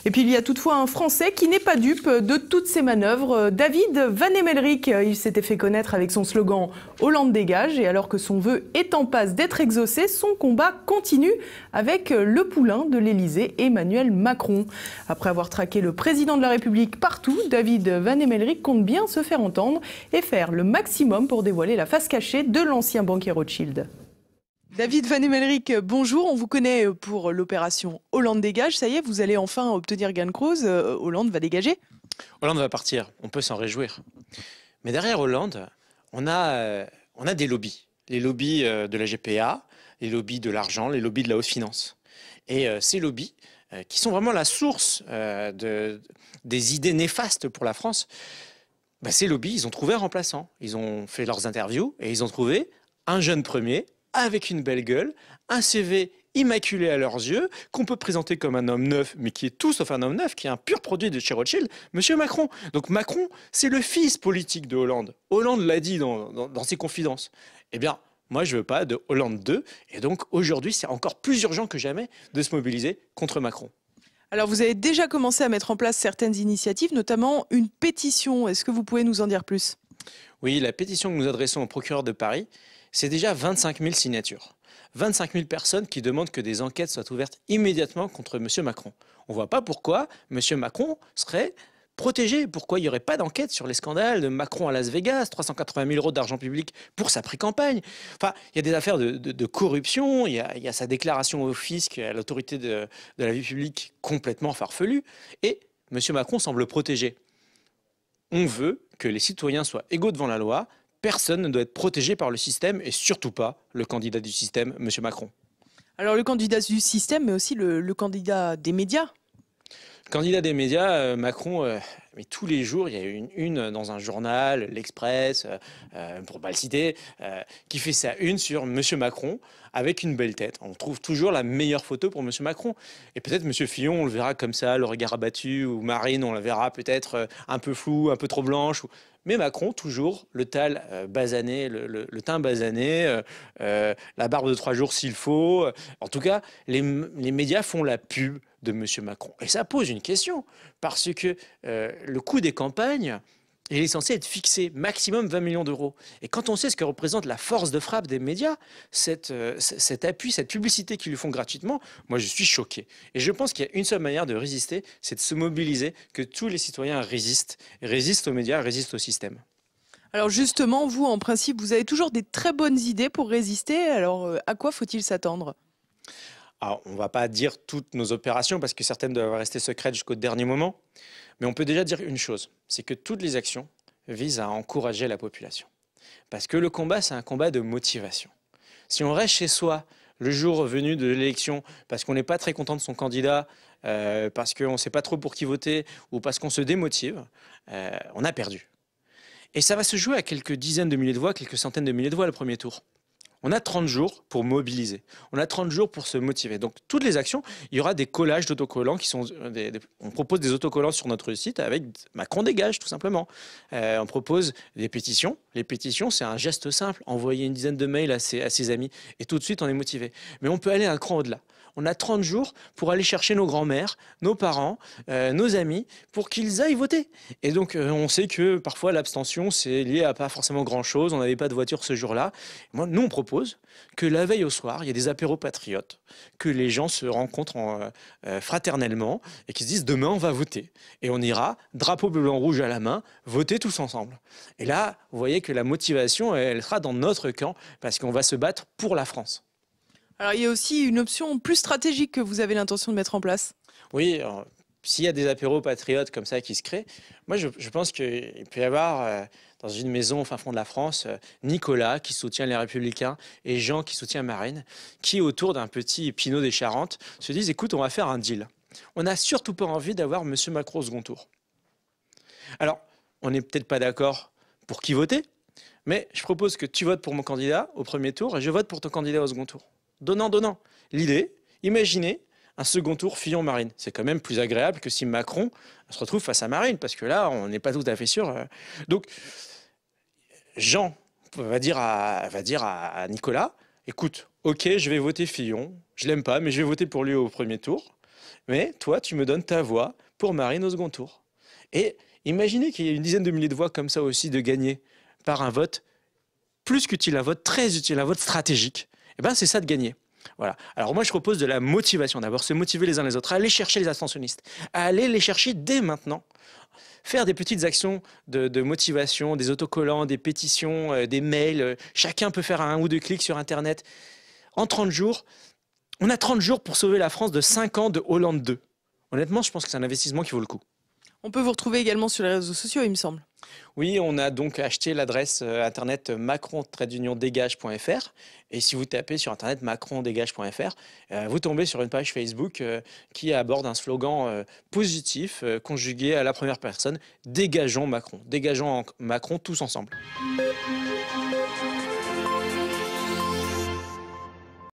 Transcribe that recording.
Et puis il y a toutefois un Français qui n'est pas dupe de toutes ces manœuvres. David Van Emmelerijk, il s'était fait connaître avec son slogan « Hollande dégage ». Et alors que son vœu est en passe d'être exaucé, son combat continue avec le poulain de l'Élysée, Emmanuel Macron. Après avoir traqué le président de la République partout, David Van Emmelerijk compte bien se faire entendre et faire le maximum pour dévoiler la face cachée de l'ancien banquier Rothschild. David Van Emmelerijk, bonjour. On vous connaît pour l'opération Hollande dégage. Ça y est, vous allez enfin obtenir gain de cause. Hollande va dégager. Hollande va partir. On peut s'en réjouir. Mais derrière Hollande, on a des lobbies. Les lobbies de la GPA, les lobbies de l'argent, les lobbies de la haute finance. Et ces lobbies, qui sont vraiment la source des idées néfastes pour la France, ces lobbies, ils ont trouvé un remplaçant. Ils ont fait leurs interviews et ils ont trouvé un jeune premier avec une belle gueule, un CV immaculé à leurs yeux, qu'on peut présenter comme un homme neuf, mais qui est tout sauf un homme neuf, qui est un pur produit de chez Rothschild, Monsieur Macron. Donc Macron, c'est le fils politique de Hollande. Hollande l'a dit dans ses confidences. Eh bien, moi, je veux pas de Hollande 2. Et donc, aujourd'hui, c'est encore plus urgent que jamais de se mobiliser contre Macron. Alors, vous avez déjà commencé à mettre en place certaines initiatives, notamment une pétition. Est-ce que vous pouvez nous en dire plus? Oui, la pétition que nous adressons au procureur de Paris, c'est déjà 25 000 signatures. 25 000 personnes qui demandent que des enquêtes soient ouvertes immédiatement contre M. Macron. On ne voit pas pourquoi M. Macron serait protégé. Pourquoi il n'y aurait pas d'enquête sur les scandales de Macron à Las Vegas, 380 000 € d'argent public pour sa pré-campagne. Enfin, il y a des affaires de corruption, il y a sa déclaration au fisc, à l'autorité de la vie publique complètement farfelue. Et M. Macron semble protégé. On veut que les citoyens soient égaux devant la loi. Personne ne doit être protégé par le système et surtout pas le candidat du système, M. Macron. Alors le candidat du système, mais aussi le candidat des médias. Le candidat des médias, Macron, mais tous les jours, il y a une dans un journal, l'Express, pour ne pas le citer, qui fait sa une sur M. Macron avec une belle tête. On trouve toujours la meilleure photo pour M. Macron. Et peut-être M. Fillon, on le verra comme ça, le regard abattu, ou Marine, on la verra peut-être un peu floue, un peu trop blanche. Mais Macron, toujours, le teint basané, le teint basané, la barbe de 3 jours s'il faut. En tout cas, les médias font la pub de M. Macron. Et ça pose une question, parce que le coût des campagnes, il est censé être fixé maximum 20 millions d'euros. Et quand on sait ce que représente la force de frappe des médias, cet appui, cette publicité qu'ils lui font gratuitement, moi je suis choqué. Et je pense qu'il y a une seule manière de résister, c'est de se mobiliser, que tous les citoyens résistent aux médias, résistent au système. Alors justement, vous, en principe, vous avez toujours des très bonnes idées pour résister. Alors à quoi faut-il s'attendre ? Alors, on ne va pas dire toutes nos opérations parce que certaines doivent rester secrètes jusqu'au dernier moment. Mais on peut déjà dire une chose, c'est que toutes les actions visent à encourager la population. Parce que le combat, c'est un combat de motivation. Si on reste chez soi le jour venu de l'élection parce qu'on n'est pas très content de son candidat, parce qu'on ne sait pas trop pour qui voter ou parce qu'on se démotive, on a perdu. Et ça va se jouer à quelques dizaines de milliers de voix, quelques centaines de milliers de voix le premier tour. On a 30 jours pour mobiliser. On a 30 jours pour se motiver. Donc, toutes les actions, il y aura des collages d'autocollants qui sont... on propose des autocollants sur notre site avec Macron dégage, tout simplement. On propose des pétitions. Les pétitions, c'est un geste simple. Envoyer une dizaine de mails à ses amis. Et tout de suite, on est motivé. Mais on peut aller un cran au-delà. On a 30 jours pour aller chercher nos grands-mères, nos parents, nos amis, pour qu'ils aillent voter. Et donc, on sait que parfois, l'abstention, c'est lié à pas forcément grand-chose. On n'avait pas de voiture ce jour-là. Nous, on propose que la veille au soir, il y ait des apéros patriotes, que les gens se rencontrent fraternellement et qu'ils se disent demain, on va voter. Et on ira, drapeau bleu, blanc, rouge à la main, voter tous ensemble. Et là, vous voyez que la motivation, elle sera dans notre camp parce qu'on va se battre pour la France. Alors, il y a aussi une option plus stratégique que vous avez l'intention de mettre en place. Oui, s'il y a des apéros patriotes comme ça qui se créent, moi je pense qu'il peut y avoir dans une maison au fin fond de la France, Nicolas qui soutient les Républicains et Jean qui soutient Marine, qui autour d'un petit Pinot des Charentes se disent écoute, on va faire un deal. On n'a surtout pas envie d'avoir M. Macron au second tour. Alors, on n'est peut-être pas d'accord pour qui voter, mais je propose que tu votes pour mon candidat au premier tour et je vote pour ton candidat au second tour. Donnant. L'idée, imaginez un second tour Fillon-Marine. C'est quand même plus agréable que si Macron se retrouve face à Marine, parce que là, on n'est pas tout à fait sûr. Donc, Jean va dire à Nicolas, écoute, ok, je vais voter Fillon, je l'aime pas, mais je vais voter pour lui au premier tour. mais toi, tu me donnes ta voix pour Marine au second tour. Et imaginez qu'il y ait une dizaine de milliers de voix comme ça aussi de gagner par un vote plus qu'utile, un vote très utile, un vote stratégique. Et ben c'est ça de gagner. Voilà. Alors moi je propose de la motivation, d'abord se motiver les uns les autres, à aller chercher les abstentionnistes, à aller les chercher dès maintenant. Faire des petites actions de motivation, des autocollants, des pétitions, des mails. Chacun peut faire un ou deux clics sur Internet. En 30 jours, on a 30 jours pour sauver la France de 5 ans de Hollande 2. Honnêtement, je pense que c'est un investissement qui vaut le coup. On peut vous retrouver également sur les réseaux sociaux, il me semble. Oui, on a donc acheté l'adresse internet macron-dégage.fr. Et si vous tapez sur internet macron-dégage.fr, vous tombez sur une page Facebook qui aborde un slogan positif conjugué à la première personne. Dégageons Macron. Dégageons Macron tous ensemble.